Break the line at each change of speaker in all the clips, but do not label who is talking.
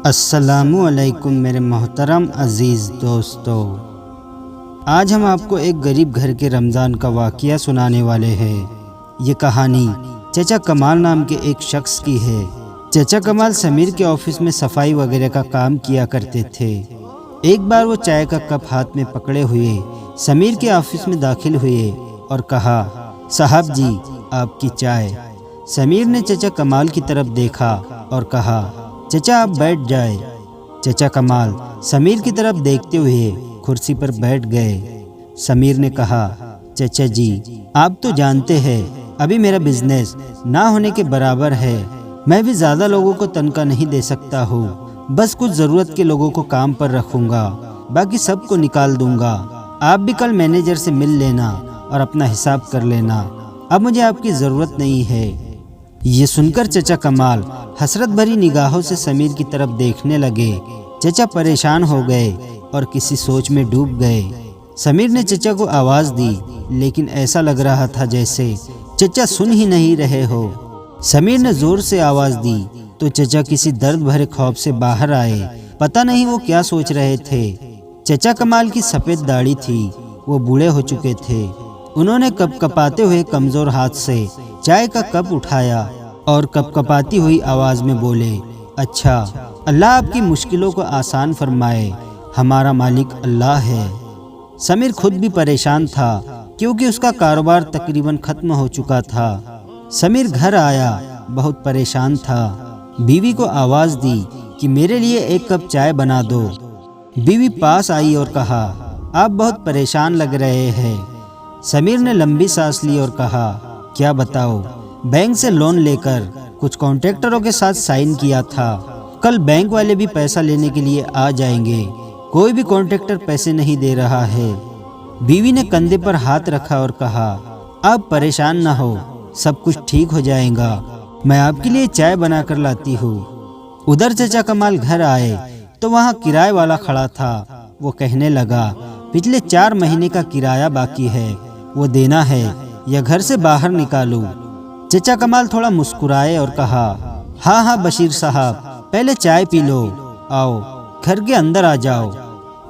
अस्सलामु अलैकुम मेरे मोहतरम अज़ीज़ दोस्तों, आज हम आपको एक गरीब घर के रमज़ान का वाक़या सुनाने वाले हैं। ये कहानी चचा कमाल नाम के एक शख्स की है। चचा कमाल समीर के ऑफिस में सफाई वगैरह का काम किया करते थे। एक बार वो चाय का कप हाथ में पकड़े हुए समीर के ऑफिस में दाखिल हुए और कहा, साहब जी आपकी चाय। समीर ने चचा कमाल की तरफ देखा और कहा, चचा आप बैठ जाए। चचा कमाल समीर की तरफ देखते हुए कुर्सी पर बैठ गए। समीर ने कहा, चचा जी आप तो जानते हैं अभी मेरा बिजनेस ना होने के बराबर है। मैं भी ज़्यादा लोगों को तनख्वाह नहीं दे सकता हूँ। बस कुछ ज़रूरत के लोगों को काम पर रखूँगा, बाकी सबको निकाल दूँगा। आप भी कल मैनेजर से मिल लेना और अपना हिसाब कर लेना। अब मुझे आपकी ज़रूरत नहीं है। ये सुनकर चचा कमाल हसरत भरी निगाहों से समीर की तरफ देखने लगे। चचा परेशान हो गए और किसी सोच में डूब गए। समीर ने चचा को आवाज़ दी, लेकिन ऐसा लग रहा था जैसे चचा सुन ही नहीं रहे हो। समीर ने ज़ोर से आवाज़ दी तो चचा किसी दर्द भरे खौफ से बाहर आए। पता नहीं वो क्या सोच रहे थे। चचा कमाल की सफ़ेद दाढ़ी थी, वो बूढ़े हो चुके थे। उन्होंने कपकपाते हुए कमज़ोर हाथ से चाय का कप उठाया और कपकपाती हुई आवाज़ में बोले, अच्छा अल्लाह आपकी मुश्किलों को आसान फरमाए, हमारा मालिक अल्लाह है। समीर खुद भी परेशान था क्योंकि उसका कारोबार तकरीबन ख़त्म हो चुका था। समीर घर आया, बहुत परेशान था। बीवी को आवाज़ दी कि मेरे लिए एक कप चाय बना दो। बीवी पास आई और कहा, आप बहुत परेशान लग रहे हैं। समीर ने लंबी सांस ली और कहा, क्या बताओ, बैंक से लोन लेकर कुछ कॉन्ट्रैक्टरों के साथ साइन किया था। कल बैंक वाले भी पैसा लेने के लिए आ जाएंगे। कोई भी कॉन्ट्रैक्टर पैसे नहीं दे रहा है। बीवी ने कंधे पर हाथ रखा और कहा, आप परेशान ना हो, सब कुछ ठीक हो जाएगा। मैं आपके लिए चाय बना कर लाती हूँ। उधर चचा कमाल घर आए तो वहाँ किराए वाला खड़ा था। वो कहने लगा, पिछले 4 महीने का किराया बाकी है, वो देना है या घर से बाहर निकालूं। चचा कमाल थोड़ा मुस्कुराए और कहा, हाँ हाँ बशीर साहब, पहले चाय पी लो, आओ घर के अंदर आ जाओ।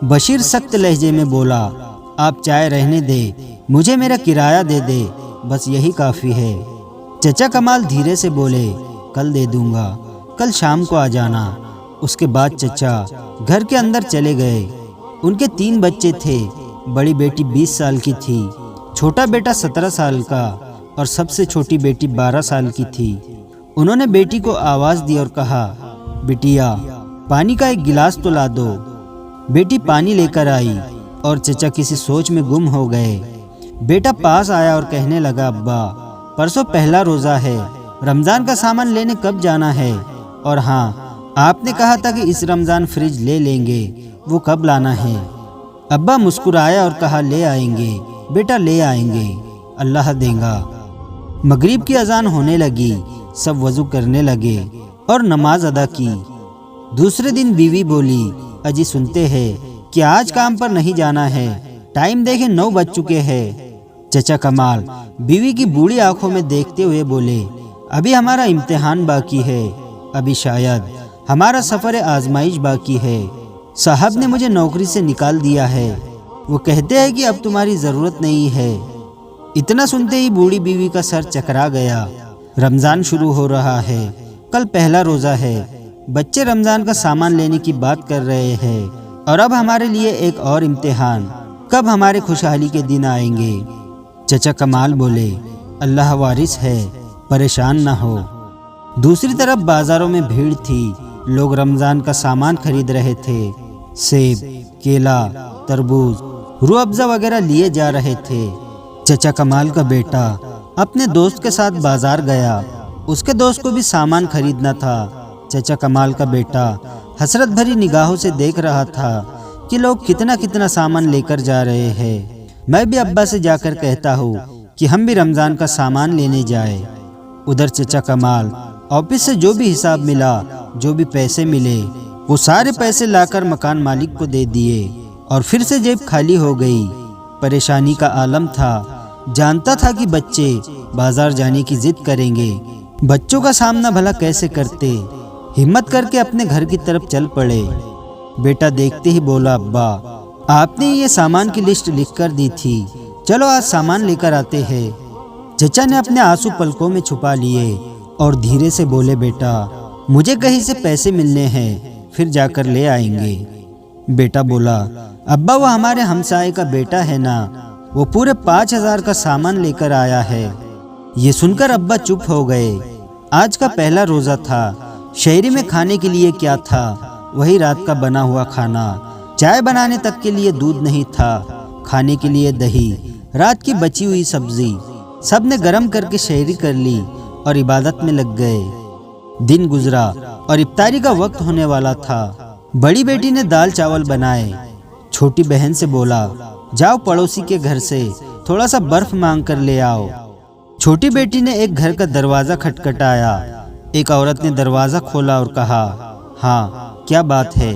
बशीर सख्त लहजे में बोला, आप चाय रहने दे, मुझे मेरा किराया दे दे, बस यही काफ़ी है। चचा कमाल धीरे से बोले, कल दे दूंगा, कल शाम को आ जाना। उसके बाद चचा घर के अंदर चले गए। उनके 3 बच्चे थे। बड़ी बेटी 20 साल की थी, छोटा बेटा 17 साल का और सबसे छोटी बेटी 12 साल की थी। उन्होंने बेटी को आवाज़ दी और कहा, बिटिया पानी का एक गिलास तो ला दो। बेटी पानी लेकर आई और चचा किसी सोच में गुम हो गए। बेटा पास आया और कहने लगा, अब्बा परसों पहला रोज़ा है, रमज़ान का सामान लेने कब जाना है? और हाँ, आपने कहा था कि इस रमज़ान फ्रिज ले लेंगे, वो कब लाना है? अब्बा मुस्कुराया और कहा, ले आएंगे बेटा, ले आएंगे, अल्लाह देगा। मगरिब की अजान होने लगी। सब वज़ू करने लगे और नमाज अदा की। दूसरे दिन बीवी बोली, अजी सुनते हैं कि आज काम पर नहीं जाना है, टाइम देखें 9 बज चुके हैं। चचा कमाल बीवी की बूढ़ी आंखों में देखते हुए बोले, अभी हमारा इम्तिहान बाकी है, अभी शायद हमारा सफ़र आजमाइश बाकी है। साहब ने मुझे नौकरी से निकाल दिया है। वो कहते हैं कि अब तुम्हारी ज़रूरत नहीं है। इतना सुनते ही बूढ़ी बीवी का सर चकरा गया। रमज़ान शुरू हो रहा है, कल पहला रोज़ा है। बच्चे रमज़ान का सामान लेने की बात कर रहे हैं और अब हमारे लिए एक और इम्तिहान। कब हमारे खुशहाली के दिन आएंगे? चचा कमाल बोले, अल्लाह वारिस है, परेशान ना हो। दूसरी तरफ बाज़ारों में भीड़ थी। लोग रमज़ान का सामान खरीद रहे थे। सेब, केला, तरबूज, रूह अफ़ज़ा वगैरह लिए जा रहे थे। चचा कमाल का बेटा अपने दोस्त के साथ बाजार गया। उसके दोस्त को भी सामान खरीदना था। चचा कमाल का बेटा हसरत भरी निगाहों से देख रहा था कि लोग कितना कितना सामान लेकर जा रहे हैं। मैं भी अब्बा से जाकर कहता हूँ कि हम भी रमज़ान का सामान लेने जाए। उधर चचा कमाल ऑफिस से जो भी हिसाब मिला, जो भी पैसे मिले, वो सारे पैसे लाकर मकान मालिक को दे दिए और फिर से जेब खाली हो गई। परेशानी का आलम था। जानता था कि बच्चे बाजार जाने की जिद करेंगे। बच्चों का सामना भला कैसे करते? हिम्मत करके अपने घर की तरफ चल पड़े। बेटा देखते ही बोला, अब्बा आपने ये सामान की लिस्ट लिख कर दी थी, चलो आज सामान लेकर आते हैं। चचा ने अपने आंसू पलकों में छुपा लिए और धीरे से बोले, बेटा मुझे कहीं से पैसे मिलने हैं, फिर जाकर ले आएंगे। बेटा बोला, अब्बा वो हमारे हमसाए का बेटा है ना, वो पूरे 5,000 का सामान लेकर आया है। ये सुनकर अब्बा चुप हो गए। आज का पहला रोज़ा था। शहरी में खाने के लिए क्या था, वही रात का बना हुआ खाना। चाय बनाने तक के लिए दूध नहीं था, खाने के लिए दही, रात की बची हुई सब्जी। सब ने गरम करके शहरी कर ली और इबादत में लग गए। दिन गुजरा और इफ्तारी का वक्त होने वाला था। बड़ी बेटी ने दाल चावल बनाए। छोटी बहन से बोला, जाओ पड़ोसी के घर से थोड़ा सा बर्फ मांग कर ले आओ। छोटी बेटी ने एक घर का दरवाज़ा खटखटाया। एक औरत ने दरवाज़ा खोला और कहा, हाँ क्या बात है?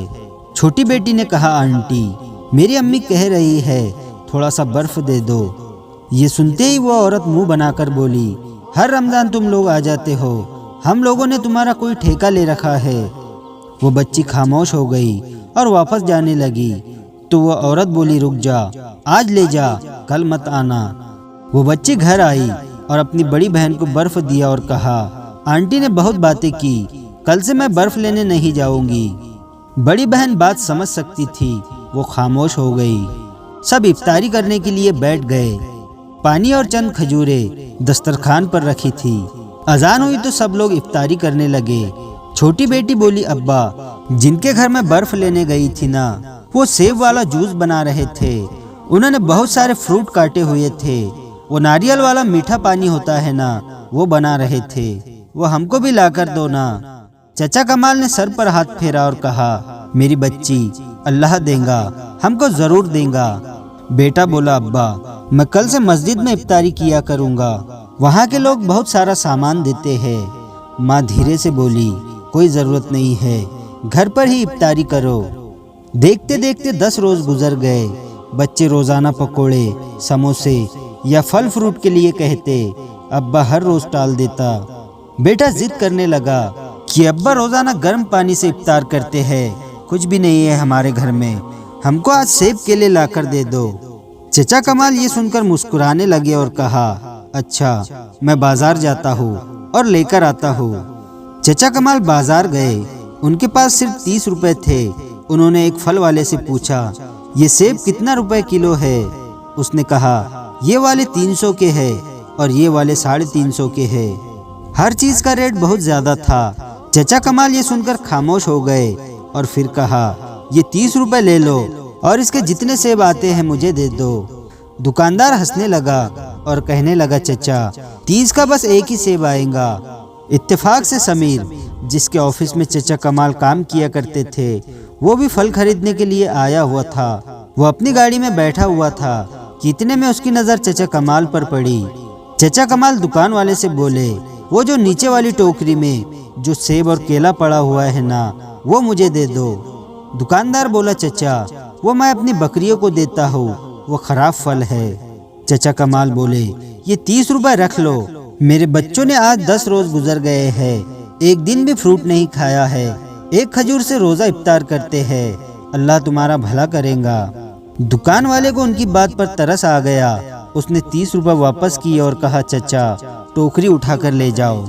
छोटी बेटी ने कहा, आंटी मेरी अम्मी कह रही है थोड़ा सा बर्फ दे दो। ये सुनते ही वो औरत मुंह बनाकर बोली, हर रमज़ान तुम लोग आ जाते हो, हम लोगों ने तुम्हारा कोई ठेका ले रखा है। वो बच्ची खामोश हो गई और वापस जाने लगी। तो वो औरत बोली, रुक जा, आज ले जा, कल मत आना। वो बच्ची घर आई और अपनी बड़ी बहन को बर्फ दिया और कहा, आंटी ने बहुत बातें की, कल से मैं बर्फ लेने नहीं जाऊंगी। बड़ी बहन बात समझ सकती थी, वो खामोश हो गई। सब इफ्तारी करने के लिए बैठ गए। पानी और चंद खजूरें दस्तरखान पर रखी थी। अजान हुई तो सब लोग इफ्तारी करने लगे। छोटी बेटी बोली, अब्बा जिनके घर में बर्फ लेने गई थी ना, वो सेब वाला जूस बना रहे थे। उन्होंने बहुत सारे फ्रूट काटे हुए थे। वो नारियल वाला मीठा पानी होता है ना, वो बना रहे थे, वो हमको भी लाकर दो ना। चचा कमाल ने सर पर हाथ फेरा और कहा, मेरी बच्ची, अल्लाह देगा, हमको ज़रूर देगा। बेटा बोला, अब्बा मैं कल से मस्जिद में इफ्तारी किया करूँगा, वहाँ के लोग बहुत सारा सामान देते हैं। माँ धीरे से बोली, कोई ज़रूरत नहीं है, घर पर ही इफ्तारी करो। देखते देखते 10 रोज़ गुजर गए। बच्चे रोज़ाना पकोड़े, समोसे या फल फ्रूट के लिए कहते, अब्बा हर रोज़ टाल देता। बेटा जिद करने लगा कि अब्बा रोज़ाना गर्म पानी से इफ्तार करते हैं, कुछ भी नहीं है हमारे घर में, हमको आज सेब केले लाकर दे दो। चचा कमाल ये सुनकर मुस्कुराने लगे और कहा, अच्छा मैं बाजार जाता हूँ और लेकर आता हूँ। चचा कमाल बाजार गए। उनके पास सिर्फ 30 रुपए थे। उन्होंने एक फल वाले से पूछा, ये सेब कितना रुपए किलो है? उसने कहा, ये वाले 300 के हैं और ये वाले 350 के हैं। हर चीज़ का रेट बहुत ज़्यादा था। चचा कमाल ये सुनकर खामोश हो गए और फिर कहा, ये 30 रुपए ले लो और इसके जितने सेब आते हैं मुझे दे दो। दुकानदार हंसने लगा और कहने लगा, चचा 30 का बस एक ही सेब आएगा। इत्तेफाक से समीर, जिसके ऑफिस में चचा कमाल काम किया करते थे, वो भी फल खरीदने के लिए आया हुआ था। वो अपनी गाड़ी में बैठा हुआ था कि इतने में उसकी नज़र चचा कमाल पर पड़ी। चचा कमाल दुकान वाले से बोले, वो जो नीचे वाली टोकरी में जो सेब और केला पड़ा हुआ है ना, वो मुझे दे दो। दुकानदार बोला, चचा वो मैं अपनी बकरियों को देता हूँ, वो खराब फल है। चचा कमाल बोले, ये 30 रुपए रख लो, मेरे बच्चों ने आज 10 रोज गुजर गए हैं, एक दिन भी फ्रूट नहीं खाया है, एक खजूर से रोजा इफ्तार करते हैं, अल्लाह तुम्हारा भला करेगा। दुकान वाले को उनकी बात पर तरस आ गया। उसने 30 रुपए वापस किए और कहा, चचा टोकरी उठाकर ले जाओ।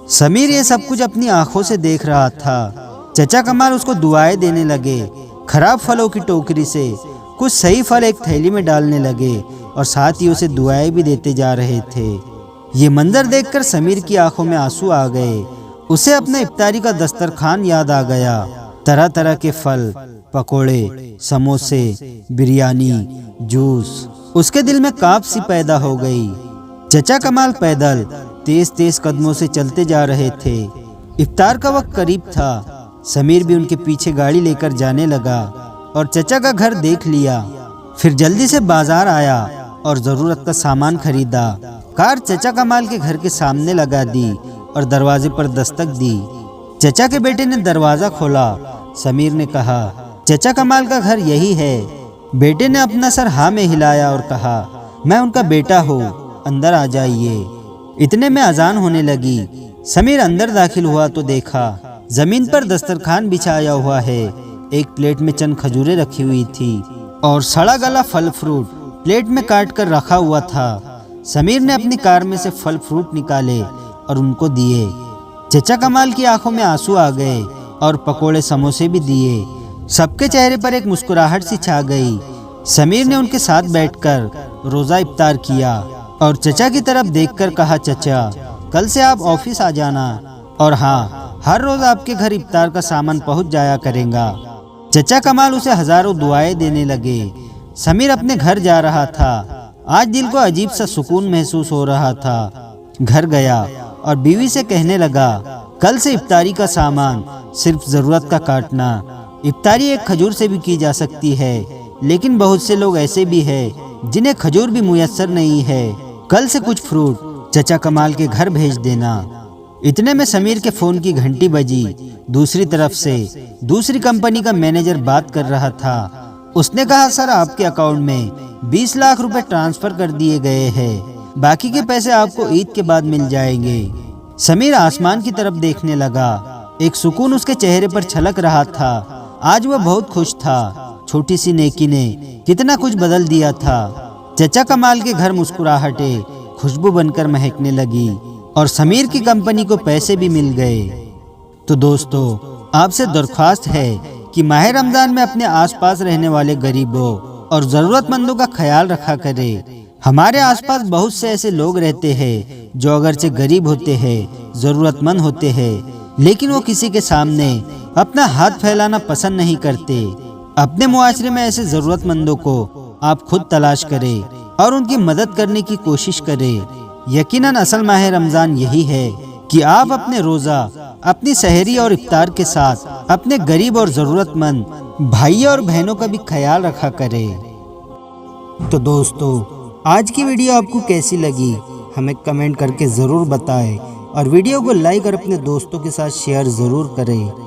समीर ये सब कुछ अपनी आंखों से देख रहा था। चचा कमाल उसको दुआएं देने लगे। खराब फलों की टोकरी से कुछ सही फल एक थैली में डालने लगे और साथ ही उसे दुआएं भी देते जा रहे थे। ये मंजर देखकर समीर की आंखों में आंसू आ गए। उसे अपने इफ्तारी का दस्तरखान याद आ गया। तरह तरह के फल, पकोड़े, समोसे, बिरयानी, जूस। उसके दिल में कांप सी पैदा हो गई। चचा कमाल पैदल तेज तेज कदमों से चलते जा रहे थे। इफ्तार का वक्त करीब था। समीर भी उनके पीछे गाड़ी लेकर जाने लगा और चचा का घर देख लिया। फिर जल्दी से बाजार आया और ज़रूरत का सामान खरीदा। कार चचा कमाल के घर के सामने लगा दी और दरवाजे पर दस्तक दी। चचा के बेटे ने दरवाज़ा खोला। समीर ने कहा, चचा कमाल का घर यही है। बेटे ने अपना सर हाँ में हिलाया और कहा, मैं उनका बेटा हूँ, अंदर आ जाइए। इतने में अजान होने लगी। समीर अंदर दाखिल हुआ तो देखा जमीन पर दस्तरखान बिछाया हुआ है। एक प्लेट में चंद खजूरें रखी हुई थी और सड़ा गला फल फ्रूट प्लेट में काट कर रखा हुआ था। समीर ने अपनी कार में से फल फ्रूट निकाले और उनको दिए। चचा कमाल की आंखों में आंसू आ गए और पकोड़े समोसे भी दिए। सबके चेहरे पर एक मुस्कुराहट सी छा गई। समीर ने उनके साथ बैठकर रोजा इफ्तार किया और चचा की तरफ देखकर कहा, चचा कल से आप ऑफिस आ जाना और हाँ, हर रोज आपके घर इफ्तार का सामान पहुंच जाया करेगा। चचा कमाल उसे हजारों दुआएं देने लगे। समीर अपने घर जा रहा था। आज दिल को अजीब सा सुकून महसूस हो रहा था। घर गया और बीवी से कहने लगा, कल से इफ्तारी का सामान सिर्फ जरूरत का काटना। इफ्तारी एक खजूर से भी की जा सकती है, लेकिन बहुत से लोग ऐसे भी हैं जिन्हें खजूर भी मुयस्सर नहीं है। कल से कुछ फ्रूट चचा कमाल के घर भेज देना। इतने में समीर के फोन की घंटी बजी। दूसरी तरफ से दूसरी कंपनी का मैनेजर बात कर रहा था। उसने कहा, सर आपके अकाउंट में 20 लाख रुपए ट्रांसफर कर दिए गए हैं। बाकी के पैसे आपको ईद के बाद मिल जाएंगे। समीर आसमान की तरफ देखने लगा। एक सुकून उसके चेहरे पर छलक रहा था। आज वह बहुत खुश था। छोटी सी नेकी ने कितना कुछ बदल दिया था। चचा कमाल के घर मुस्कुराहटें खुशबू बनकर महकने लगी और समीर की कंपनी को पैसे भी मिल गए। तो दोस्तों, आपसे दरख्वास्त है कि माह रमजान में अपने आसपास रहने वाले गरीबों और जरूरतमंदों का ख्याल रखा करें। हमारे आसपास बहुत से ऐसे लोग रहते हैं जो अगरचे गरीब होते हैं, जरूरतमंद होते हैं, लेकिन वो किसी के सामने अपना हाथ फैलाना पसंद नहीं करते। अपने मुआशरे में ऐसे जरूरतमंदों को आप खुद तलाश करें और उनकी मदद करने की कोशिश करें। यकीनन असल माह रमजान यही है कि आप अपने रोजा, अपनी सहरी और इफ्तार के साथ अपने गरीब और जरूरतमंद भाइयों और बहनों का भी ख्याल रखा करें। तो दोस्तों, आज की वीडियो आपको कैसी लगी हमें कमेंट करके ज़रूर बताएं और वीडियो को लाइक और अपने दोस्तों के साथ शेयर ज़रूर करें।